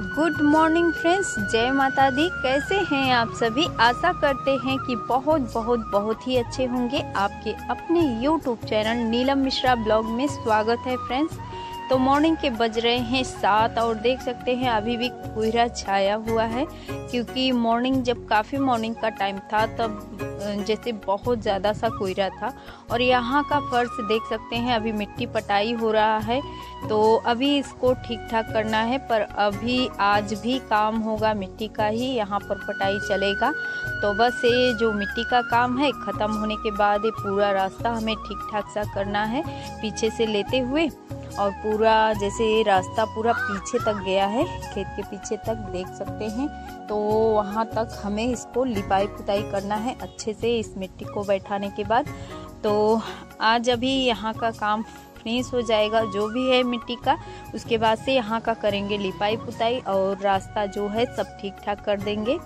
Good morning friends, जय माता दी। कैसे हैं आप सभी? आशा करते हैं कि बहुत ही अच्छे होंगे। आपके अपने YouTube channel Neelam Mishra blog में स्वागत है फ्रेंड्स। तो मॉर्निंग के बज रहे हैं 7 और देख सकते हैं अभी भी कोहरा छाया हुआ है, क्योंकि मॉर्निंग जब काफ़ी मॉर्निंग का टाइम था तब जैसे बहुत ज़्यादा सा कोहरा था। और यहाँ का फर्श देख सकते हैं अभी मिट्टी पटाई हो रहा है, तो अभी इसको ठीक ठाक करना है। पर अभी आज भी काम होगा मिट्टी का ही, यहाँ पर पटाई चलेगा। तो बस ये जो मिट्टी का काम है ख़त्म होने के बाद ये पूरा रास्ता हमें ठीक ठाक सा करना है पीछे से लेते हुए। और पूरा जैसे ये रास्ता पूरा पीछे तक गया है, खेत के पीछे तक देख सकते हैं, तो वहाँ तक हमें इसको लिपाई पुताई करना है अच्छे से इस मिट्टी को बैठाने के बाद। तो आज अभी यहाँ का काम फिनिश हो जाएगा जो भी है मिट्टी का, उसके बाद से यहाँ का करेंगे लिपाई पुताई और रास्ता जो है सब ठीक ठाक कर देंगे,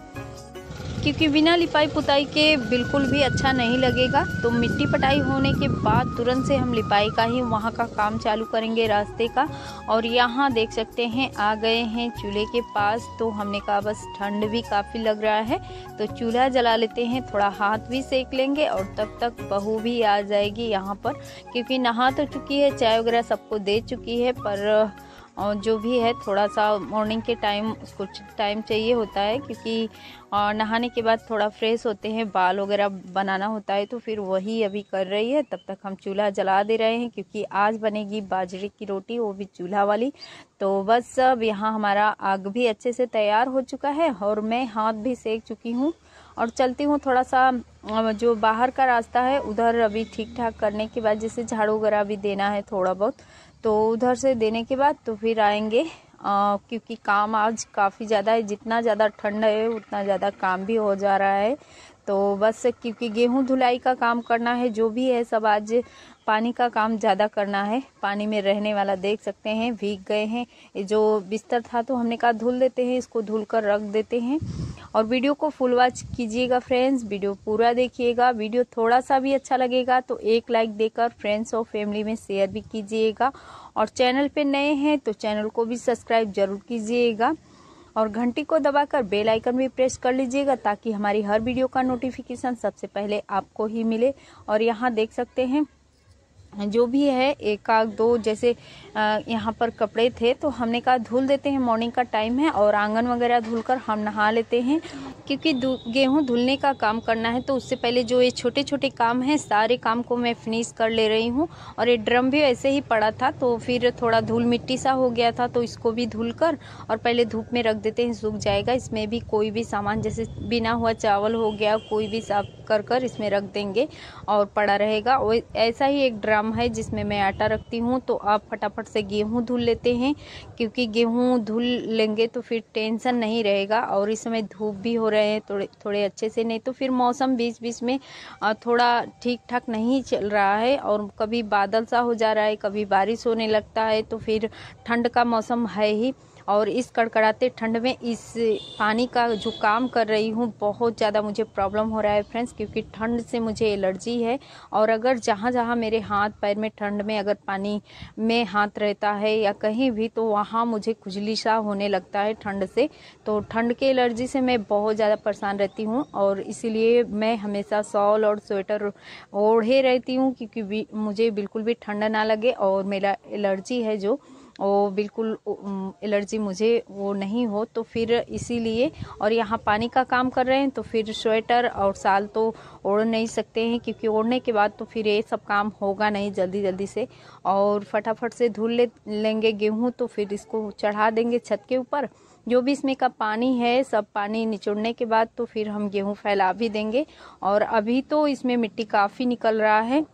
क्योंकि बिना लिपाई पुताई के बिल्कुल भी अच्छा नहीं लगेगा। तो मिट्टी पटाई होने के बाद तुरंत से हम लिपाई का ही वहाँ का काम चालू करेंगे रास्ते का। और यहाँ देख सकते हैं आ गए हैं चूल्हे के पास, तो हमने कहा बस ठंड भी काफ़ी लग रहा है तो चूल्हा जला लेते हैं, थोड़ा हाथ भी सेक लेंगे। और तब तक बहू भी आ जाएगी यहाँ पर, क्योंकि नहा तो चुकी है, चाय वगैरह सबको दे चुकी है, पर और जो भी है थोड़ा सा मॉर्निंग के टाइम कुछ टाइम चाहिए होता है, क्योंकि नहाने के बाद थोड़ा फ्रेश होते हैं, बाल वगैरह बनाना होता है, तो फिर वही अभी कर रही है। तब तक हम चूल्हा जला दे रहे हैं, क्योंकि आज बनेगी बाजरे की रोटी, वो भी चूल्हा वाली। तो बस अब यहाँ हमारा आग भी अच्छे से तैयार हो चुका है और मैं हाथ भी सेक चुकी हूँ और चलती हूँ। थोड़ा सा जो बाहर का रास्ता है उधर अभी ठीक ठाक करने के बाद, जैसे झाड़ू वगैरह भी देना है थोड़ा बहुत, तो उधर से देने के बाद तो फिर आएंगे, क्योंकि काम आज काफ़ी ज़्यादा है। जितना ज़्यादा ठंड है उतना ज़्यादा काम भी हो जा रहा है। तो बस क्योंकि गेहूं धुलाई का काम करना है, जो भी है सब आज पानी का काम ज़्यादा करना है। पानी में रहने वाला देख सकते हैं भीग गए हैं, ये जो बिस्तर था तो हमने कहा धुल देते हैं, इसको धुल कर रख देते हैं। और वीडियो को फुल वॉच कीजिएगा फ्रेंड्स, वीडियो पूरा देखिएगा। वीडियो थोड़ा सा भी अच्छा लगेगा तो एक लाइक देकर फ्रेंड्स और फैमिली में शेयर भी कीजिएगा। और चैनल पे नए हैं तो चैनल को भी सब्सक्राइब जरूर कीजिएगा और घंटी को दबाकर बेल आइकन भी प्रेस कर लीजिएगा, ताकि हमारी हर वीडियो का नोटिफिकेशन सबसे पहले आपको ही मिले। और यहाँ देख सकते हैं जो भी है एक आध दो जैसे यहाँ पर कपड़े थे तो हमने कहा धुल देते हैं, मॉर्निंग का टाइम है और आंगन वगैरह धुलकर हम नहा लेते हैं, क्योंकि गेहूं धुलने का काम करना है। तो उससे पहले जो ये छोटे छोटे काम हैं सारे काम को मैं फिनिश कर ले रही हूँ। और ये ड्रम भी ऐसे ही पड़ा था तो फिर थोड़ा धूल मिट्टी सा हो गया था, तो इसको भी धुल कर और पहले धूप में रख देते हैं, सूख जाएगा। इसमें भी कोई भी सामान जैसे बिना हुआ चावल हो गया कोई भी साफ कर इसमें रख देंगे और पड़ा रहेगा। और ऐसा ही एक ड्रम है जिसमें मैं आटा रखती हूँ। तो आप फटाफट से गेहूं धुल लेते हैं, क्योंकि गेहूं धुल लेंगे तो फिर टेंशन नहीं रहेगा। और इस समय धूप भी हो रहे हैं थोड़े अच्छे से, नहीं तो फिर मौसम बीच बीच में थोड़ा ठीक ठाक नहीं चल रहा है और कभी बादल सा हो जा रहा है, कभी बारिश होने लगता है, तो फिर ठंड का मौसम है ही। और इस कड़कड़ाते ठंड में इस पानी का जो काम कर रही हूँ बहुत ज़्यादा मुझे प्रॉब्लम हो रहा है फ्रेंड्स, क्योंकि ठंड से मुझे एलर्जी है। और अगर जहाँ जहाँ मेरे हाथ पैर में ठंड में अगर पानी में हाथ रहता है या कहीं भी, तो वहाँ मुझे खुजली सा होने लगता है ठंड से। तो ठंड के एलर्जी से मैं बहुत ज़्यादा परेशान रहती हूँ और इसीलिए मैं हमेशा शॉल और स्वेटर ओढ़े रहती हूँ, क्योंकि मुझे बिल्कुल भी ठंड ना लगे। और मेरा एलर्जी है जो वो बिल्कुल एलर्जी मुझे वो नहीं हो, तो फिर इसीलिए। और यहाँ पानी का काम कर रहे हैं तो फिर स्वेटर और शाल तो ओढ़ नहीं सकते हैं, क्योंकि ओढ़ने के बाद तो फिर ये सब काम होगा नहीं जल्दी से। और फटाफट से धुल लेंगे गेहूं, तो फिर इसको चढ़ा देंगे छत के ऊपर। जो भी इसमें का पानी है सब पानी निचोड़ने के बाद तो फिर हम गेहूं फैला भी देंगे। और अभी तो इसमें मिट्टी काफ़ी निकल रहा है,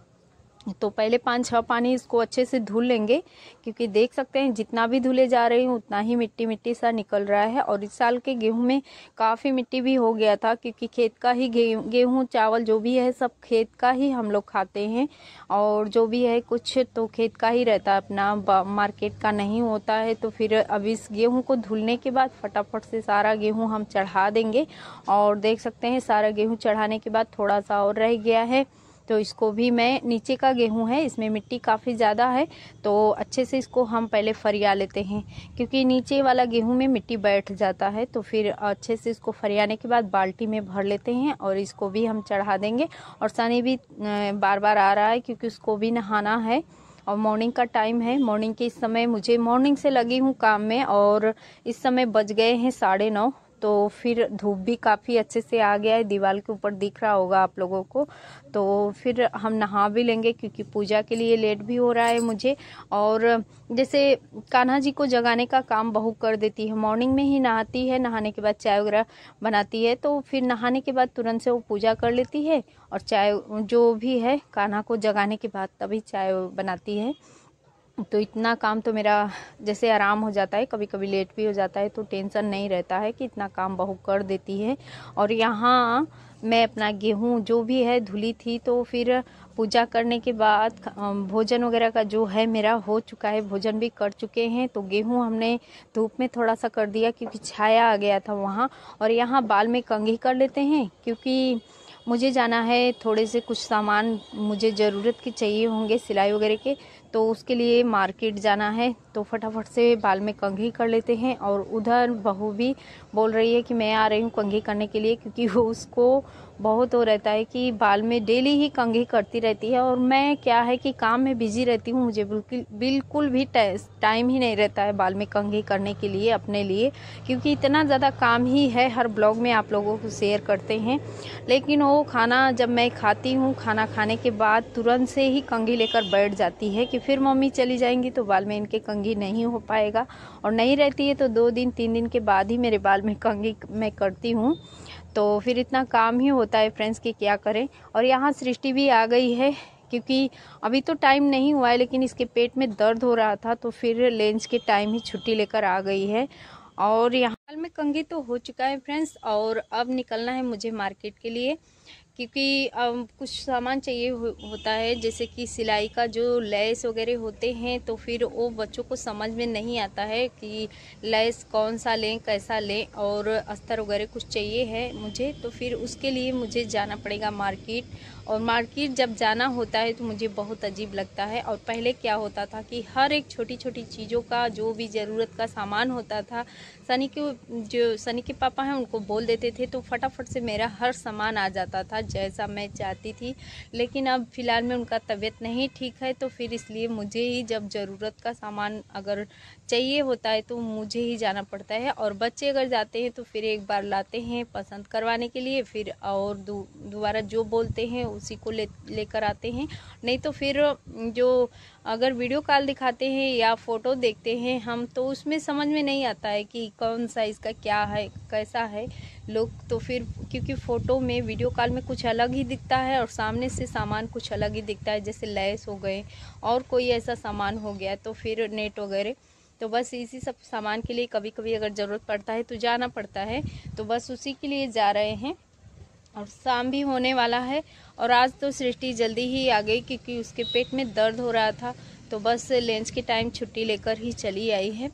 तो पहले 5-6 पानी इसको अच्छे से धुल लेंगे, क्योंकि देख सकते हैं जितना भी धुले जा रही हूँ उतना ही मिट्टी सा निकल रहा है। और इस साल के गेहूं में काफ़ी मिट्टी भी हो गया था, क्योंकि खेत का ही गेहूं चावल जो भी है सब खेत का ही हम लोग खाते हैं। और जो भी है कुछ तो खेत का ही रहता है, अपना मार्केट का नहीं होता है। तो फिर अब इस गेहूँ को धुलने के बाद फटाफट से सारा गेहूँ हम चढ़ा देंगे। और देख सकते हैं सारा गेहूँ चढ़ाने के बाद थोड़ा सा और रह गया है, तो इसको भी मैं, नीचे का गेहूं है, इसमें मिट्टी काफ़ी ज़्यादा है, तो अच्छे से इसको हम पहले फरिया लेते हैं, क्योंकि नीचे वाला गेहूं में मिट्टी बैठ जाता है। तो फिर अच्छे से इसको फरियाने के बाद बाल्टी में भर लेते हैं और इसको भी हम चढ़ा देंगे। और सनी भी बार बार आ रहा है क्योंकि उसको भी नहाना है और मॉर्निंग का टाइम है। मॉर्निंग के इस समय मुझे, मॉर्निंग से लगी हूँ काम में और इस समय बज गए हैं 9:30। तो फिर धूप भी काफ़ी अच्छे से आ गया है, दीवार के ऊपर दिख रहा होगा आप लोगों को। तो फिर हम नहा भी लेंगे क्योंकि पूजा के लिए लेट भी हो रहा है मुझे। और जैसे कान्हा जी को जगाने का काम बहू कर देती है, मॉर्निंग में ही नहाती है, नहाने के बाद चाय वगैरह बनाती है, तो फिर नहाने के बाद तुरंत से वो पूजा कर लेती है और चाय जो भी है कान्हा को जगाने के बाद तभी चाय बनाती है। तो इतना काम तो मेरा जैसे आराम हो जाता है, कभी कभी लेट भी हो जाता है तो टेंशन नहीं रहता है कि इतना काम बहू कर देती है। और यहाँ मैं अपना गेहूँ जो भी है धुली थी, तो फिर पूजा करने के बाद भोजन वगैरह का जो है मेरा हो चुका है, भोजन भी कर चुके हैं। तो गेहूँ हमने धूप में थोड़ा सा कर दिया क्योंकि छाया आ गया था वहाँ। और यहाँ बाल में कंघी कर लेते हैं क्योंकि मुझे जाना है, थोड़े से कुछ सामान मुझे ज़रूरत के चाहिए होंगे सिलाई वगैरह के, तो उसके लिए मार्केट जाना है। तो फटाफट से बाल में कंघी कर लेते हैं। और उधर बहू भी बोल रही है कि मैं आ रही हूँ कंघी करने के लिए, क्योंकि वो उसको बहुत हो रहता है कि बाल में डेली ही कंघी करती रहती है। और मैं क्या है कि काम में बिजी रहती हूँ, मुझे बिल्कुल भी टाइम ही नहीं रहता है बाल में कंघी करने के लिए अपने लिए, क्योंकि इतना ज़्यादा काम ही है। हर ब्लॉग में आप लोगों को शेयर करते हैं। लेकिन वो खाना जब मैं खाती हूँ, खाना खाने के बाद तुरंत से ही कंघी लेकर बैठ जाती है कि फिर मम्मी चली जाएंगी तो बाल में इनके कंघी नहीं हो पाएगा। और नहीं रहती है तो 2 दिन 3 दिन के बाद ही मेरे बाल में कंघी मैं करती हूँ। तो फिर इतना काम ही होता है फ्रेंड्स कि क्या करें। और यहाँ सृष्टि भी आ गई है क्योंकि अभी तो टाइम नहीं हुआ है, लेकिन इसके पेट में दर्द हो रहा था, तो फिर लंच के टाइम ही छुट्टी लेकर आ गई है। और यहाँ में कंघी तो हो चुका है फ्रेंड्स, और अब निकलना है मुझे मार्केट के लिए, क्योंकि अब कुछ सामान चाहिए होता है, जैसे कि सिलाई का जो लेस वगैरह होते हैं, तो फिर वो बच्चों को समझ में नहीं आता है कि लेस कौन सा लें, कैसा लें, और अस्तर वगैरह कुछ चाहिए है मुझे। तो फिर उसके लिए मुझे जाना पड़ेगा मार्केट। और मार्केट जब जाना होता है तो मुझे बहुत अजीब लगता है। और पहले क्या होता था कि हर एक छोटी छोटी चीज़ों का जो भी ज़रूरत का सामान होता था, सनी के पापा हैं उनको बोल देते थे, तो फटाफट से मेरा हर सामान आ जाता था जैसा मैं चाहती थी। लेकिन अब फ़िलहाल में उनका तबीयत नहीं ठीक है, तो फिर इसलिए मुझे ही जब ज़रूरत का सामान अगर चाहिए होता है तो मुझे ही जाना पड़ता है। और बच्चे अगर जाते हैं तो फिर एक बार लाते हैं पसंद करवाने के लिए, फिर और दोबारा जो बोलते हैं उसी को लेकर आते हैं। नहीं तो फिर जो अगर वीडियो कॉल दिखाते हैं या फ़ोटो देखते हैं हम, तो उसमें समझ में नहीं आता है कि कौन सा इसका क्या है, कैसा है लुक। तो फिर क्योंकि फ़ोटो में, वीडियो कॉल में कुछ अलग ही दिखता है और सामने से सामान कुछ अलग ही दिखता है, जैसे लेस हो गए और कोई ऐसा सामान हो गया, तो फिर नेट वगैरह। तो बस इसी सब सामान के लिए कभी कभी अगर ज़रूरत पड़ता है तो जाना पड़ता है, तो बस उसी के लिए जा रहे हैं। और शाम भी होने वाला है। और आज तो सृष्टि जल्दी ही आ गई क्योंकि उसके पेट में दर्द हो रहा था, तो बस लंच के टाइम छुट्टी लेकर ही चली आई है।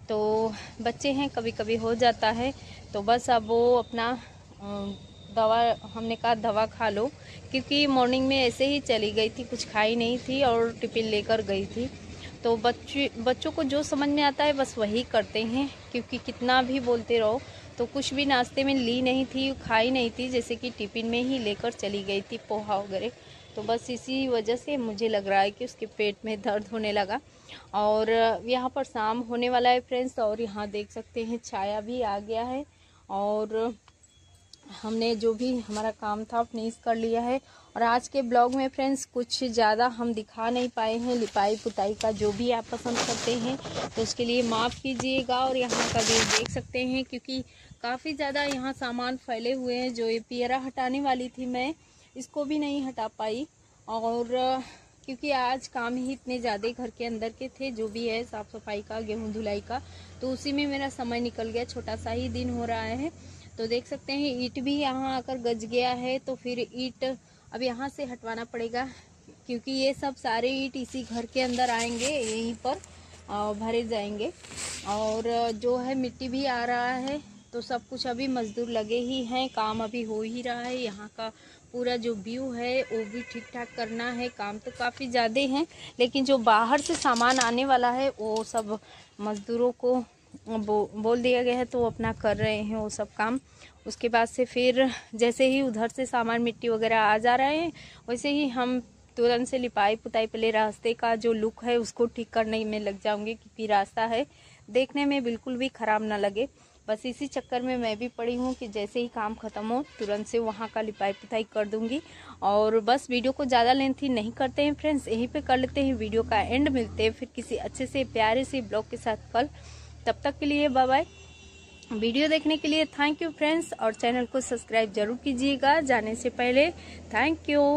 तो बच्चे हैं, कभी कभी हो जाता है। तो बस अब वो अपना दवा, हमने कहा दवा खा लो, क्योंकि मॉर्निंग में ऐसे ही चली गई थी, कुछ खाई नहीं थी और टिफिन लेकर गई थी। तो बच्चों को जो समझ में आता है बस वही करते हैं, क्योंकि कितना भी बोलते रहो। तो कुछ भी नाश्ते में ली नहीं थी, खाई नहीं थी, जैसे कि टिफ़िन में ही लेकर चली गई थी पोहा वगैरह। तो बस इसी वजह से मुझे लग रहा है कि उसके पेट में दर्द होने लगा। और यहाँ पर शाम होने वाला है फ्रेंड्स, और यहाँ देख सकते हैं छाया भी आ गया है। और हमने जो भी हमारा काम था फिनिश कर लिया है। और आज के ब्लॉग में फ्रेंड्स कुछ ज़्यादा हम दिखा नहीं पाए हैं, लिपाई पुताई का जो भी आप पसंद करते हैं तो उसके लिए माफ़ कीजिएगा। और यहाँ का भी देख सकते हैं क्योंकि काफ़ी ज़्यादा यहाँ सामान फैले हुए हैं। जो ये पियरा हटाने वाली थी मैं, इसको भी नहीं हटा पाई। और क्योंकि आज काम ही इतने ज़्यादा घर के अंदर के थे, जो भी है साफ़ सफाई का, गेहूँ धुलाई का, तो उसी में मेरा समय निकल गया। छोटा सा ही दिन हो रहा है। तो देख सकते हैं ईंट भी यहाँ आकर गज गया है, तो फिर ईंट अब यहाँ से हटवाना पड़ेगा, क्योंकि ये सब सारे ईंट इसी घर के अंदर आएंगे, यहीं पर भरे जाएंगे। और जो है मिट्टी भी आ रहा है, तो तो सब कुछ अभी मजदूर लगे ही हैं, काम अभी हो ही रहा है। यहाँ का पूरा जो व्यू है वो भी ठीक ठाक करना है। काम तो काफ़ी ज़्यादा है, लेकिन जो बाहर से सामान आने वाला है वो सब मज़दूरों को बोल दिया गया है, तो वो अपना कर रहे हैं वो सब काम। उसके बाद से फिर जैसे ही उधर से सामान मिट्टी वगैरह आ जा रहे हैं, वैसे ही हम तुरंत से लिपाई पुताई पहले रास्ते का जो लुक है उसको ठीक करने में लग जाऊंगी, क्योंकि रास्ता है देखने में बिल्कुल भी ख़राब ना लगे। बस इसी चक्कर में मैं भी पड़ी हूँ कि जैसे ही काम ख़त्म हो तुरंत से वहाँ का लिपाई पुताई कर दूँगी। और बस वीडियो को ज़्यादा लेंथी नहीं करते हैं फ्रेंड्स, यहीं पे कर लेते हैं वीडियो का एंड। मिलते हैं फिर किसी अच्छे से प्यारे से ब्लॉग के साथ कल। तब तक के लिए बाय बाय। वीडियो देखने के लिए थैंक यू फ्रेंड्स, और चैनल को सब्सक्राइब जरूर कीजिएगा जाने से पहले। Thank you.